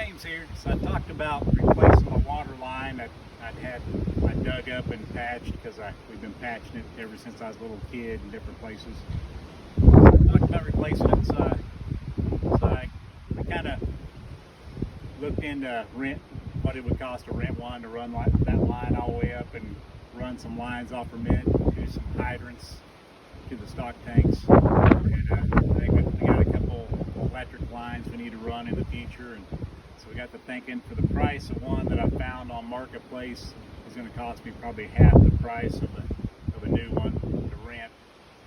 James here. So I talked about replacing my water line that I dug up and patched because we've been patching it ever since I was a little kid in different places. So I talked about replacing it. So I kind of looked into what it would cost to rent one to run that line all the way up and run some lines off from it, do some hydrants to the stock tanks. And I think we got a couple electric lines we need to run in the future, and so we got to thinking for the price of one that I found on Marketplace is going to cost me probably half the price of a new one to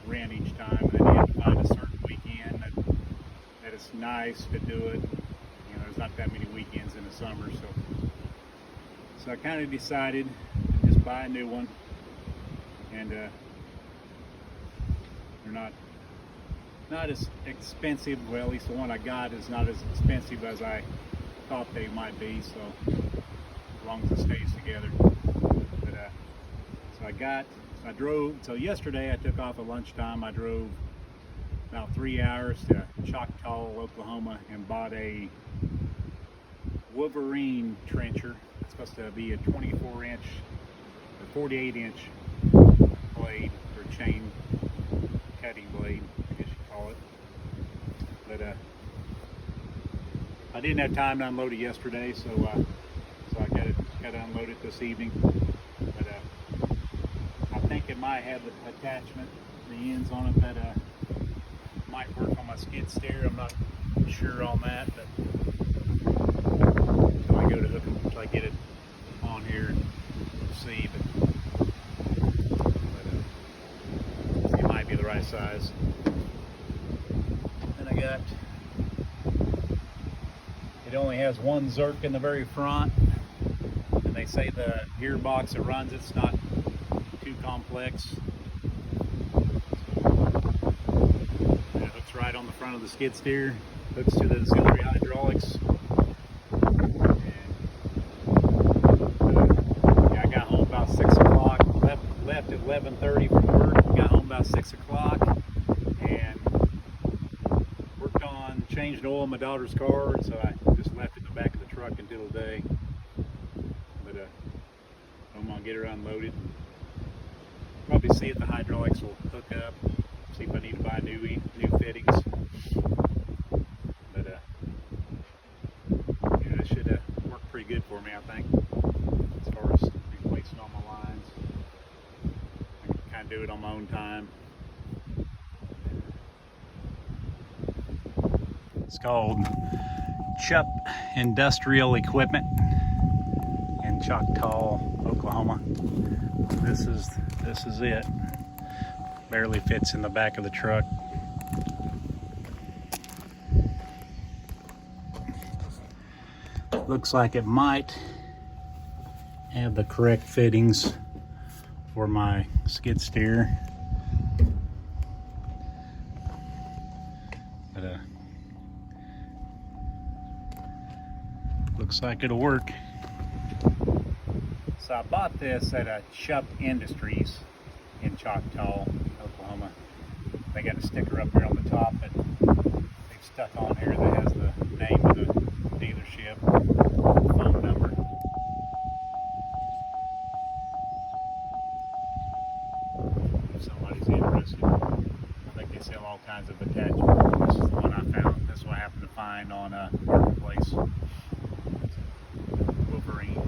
rent each time. And then you have to find a certain weekend that it's nice to do it. You know, there's not that many weekends in the summer, so I kind of decided to just buy a new one, and they're not as expensive. Well, at least the one I got is not as expensive as I thought they might be, so as long as it stays together. But I drove. So yesterday I took off at lunchtime. I drove about 3 hours to Choctaw, Oklahoma, and bought a Wolverine trencher. It's supposed to be a 24-inch or 48-inch blade, or chain cutting blade, I guess you call it. But I didn't have time to unload it yesterday, so I got to unload it this evening. But I think it might have the attachment, the ends on it that might work on my skid steer. I'm not sure on that, but until I go to hook them, until I get it on here and see. But it might be the right size. Then I got. It only has one Zerk in the very front, and they say the gearbox that runs it's not too complex. And it hooks right on the front of the skid steer, hooks to the auxiliary hydraulics. And I got home about 6 o'clock, left at 11:30 from work, got home about 6 o'clock, and worked on changing oil in my daughter's car, so I just left it in the back of the truck until today. But I'm gonna get her unloaded. Probably see if the hydraulics will hook up. See if I need to buy new fittings. But yeah, it should work pretty good for me, I think, as far as replacing all my lines. I can kind of do it on my own time. It's called Chup Industrial Equipment in Choctaw, Oklahoma. This is it. Barely fits in the back of the truck. Looks like it might have the correct fittings for my skid steer. But looks like it'll work. So I bought this at Chup Industries in Choctaw, Oklahoma. They got a sticker up here on the top that they've stuck on here that has the name of the dealership, phone number. If somebody's interested, I think they sell all kinds of attachments. This is the one I found. This one I happened to find on Marketplace. Wolverine.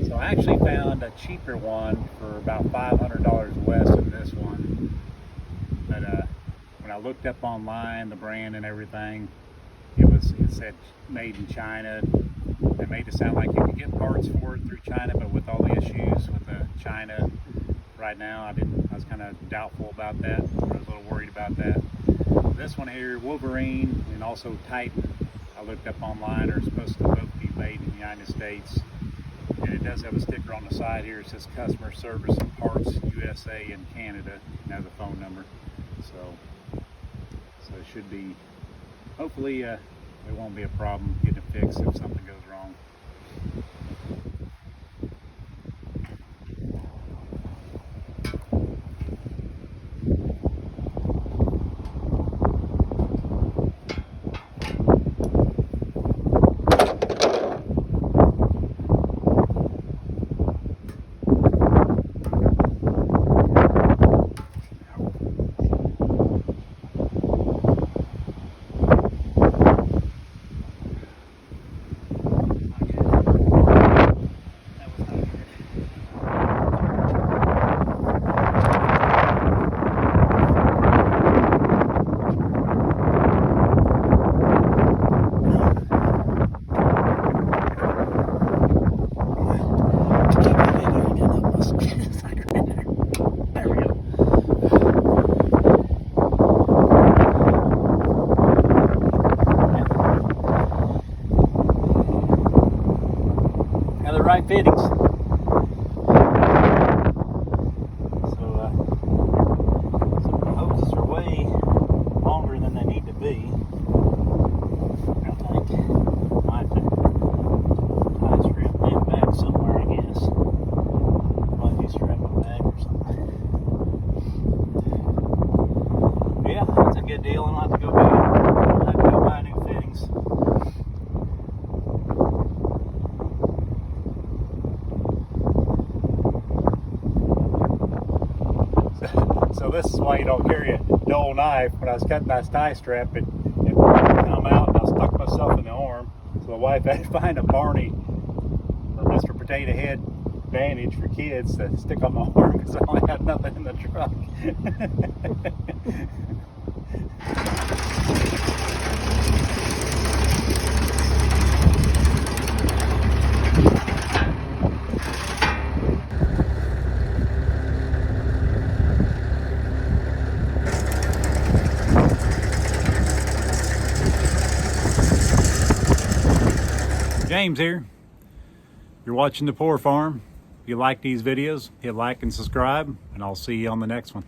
So I actually found a cheaper one for about $500 less than this one. But when I looked up online, the brand and everything, it said made in China. It made it sound like you could get parts for it through China, but with all the issues with China right now, I was kind of doubtful about that. I was a little worried about that. This one here, Wolverine, and also Titan, I looked up online, are supposed to both be made in the United States. And it does have a sticker on the side here. It says Customer Service and Parts USA and Canada, and has a phone number. So it should be, hopefully it won't be a problem getting it fixed if something goes wrong. right fittings. So some of the hoses are way longer than they need to be. I think I might have to tie a strap them back somewhere, I guess. Might be strap them back or something. Yeah, that's a good deal. I'll have to go buy new fittings. So this is why you don't carry a dull knife. When I was cutting my tie strap, it come out and I stuck myself in the arm. So the wife had to find a Barney or Mr. Potato Head bandage for kids to stick on my arm because I only had nothing in the truck. James here. You're watching The Poor Farm. If you like these videos, hit like and subscribe, and I'll see you on the next one.